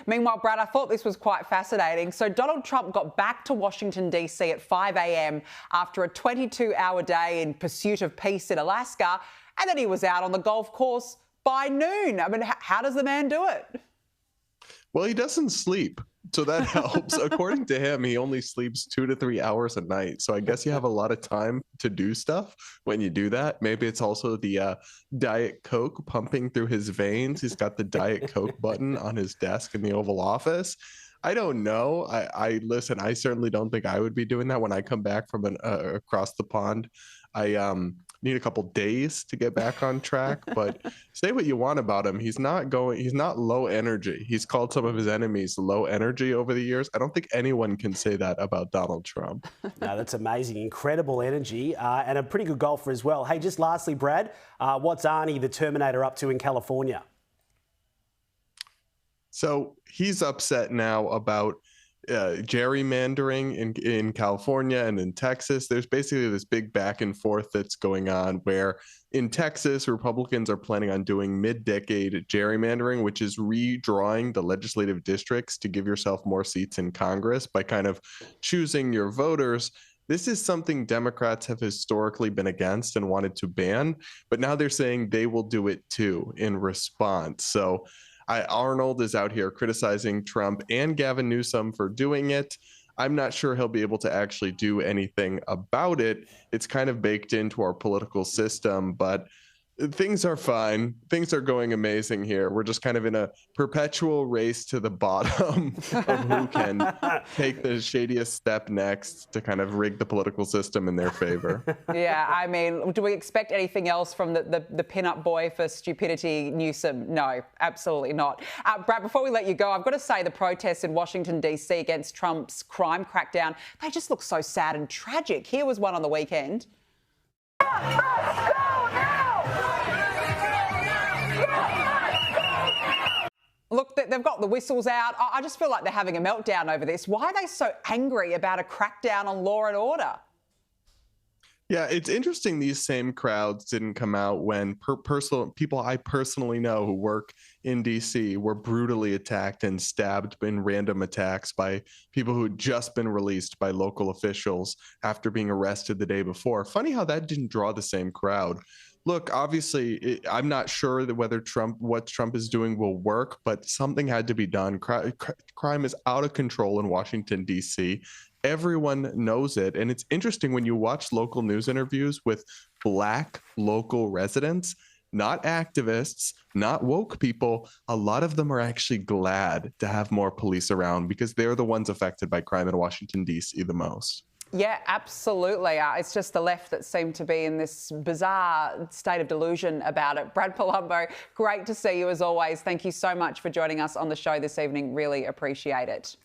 Meanwhile, Brad, I thought this was quite fascinating. So Donald Trump got back to Washington, D.C. at 5 a.m. after a 22-hour day in pursuit of peace in Alaska, and then he was out on the golf course by noon. I mean, how does the man do it? Well, he doesn't sleep, so that helps. According to him, he only sleeps 2 to 3 hours a night. So I guess you have a lot of time to do stuff when you do that. Maybe it's also the Diet Coke pumping through his veins. He's got the Diet Coke button on his desk in the Oval Office. I don't know. I listen. I certainly don't think I would be doing that when I come back from across the pond. I need a couple days to get back on track, but say what you want about him. He's not low energy. He's called some of his enemies low energy over the years. I don't think anyone can say that about Donald Trump. No, that's amazing. Incredible energy and a pretty good golfer as well. Hey, just lastly, Brad, what's Arnie the Terminator up to in California? So he's upset now about gerrymandering in California and in Texas. There's basically this big back and forth that's going on where in Texas, Republicans are planning on doing mid-decade gerrymandering, which is redrawing the legislative districts to give yourself more seats in Congress by kind of choosing your voters. This is something Democrats have historically been against and wanted to ban, but now they're saying they will do it too in response. So Arnold is out here criticizing Trump and Gavin Newsom for doing it. I'm not sure he'll be able to actually do anything about it. It's kind of baked into our political system, but things are fine. Things are going amazing here. We're just kind of in a perpetual race to the bottom of who can take the shadiest step next to kind of rig the political system in their favor. Yeah, I mean, do we expect anything else from the pin-up boy for stupidity, Newsom? No, absolutely not. Brad, before we let you go, I've got to say the protests in Washington, D.C. against Trump's crime crackdown, they just look so sad and tragic. Here was one on the weekend. Look, they've got the whistles out. I just feel like they're having a meltdown over this. Why are they so angry about a crackdown on law and order? Yeah, it's interesting these same crowds didn't come out when people I personally know who work in D.C. were brutally attacked and stabbed in random attacks by people who had just been released by local officials after being arrested the day before. Funny how that didn't draw the same crowd. Look, obviously, I'm not sure that whether what Trump is doing will work, but something had to be done. Crime is out of control in Washington, D.C. Everyone knows it. And it's interesting when you watch local news interviews with Black local residents, not activists, not woke people. A lot of them are actually glad to have more police around because they're the ones affected by crime in Washington, D.C. the most. Yeah, absolutely. It's just the left that seem to be in this bizarre state of delusion about it. Brad Palumbo, great to see you as always. Thank you so much for joining us on the show this evening. Really appreciate it.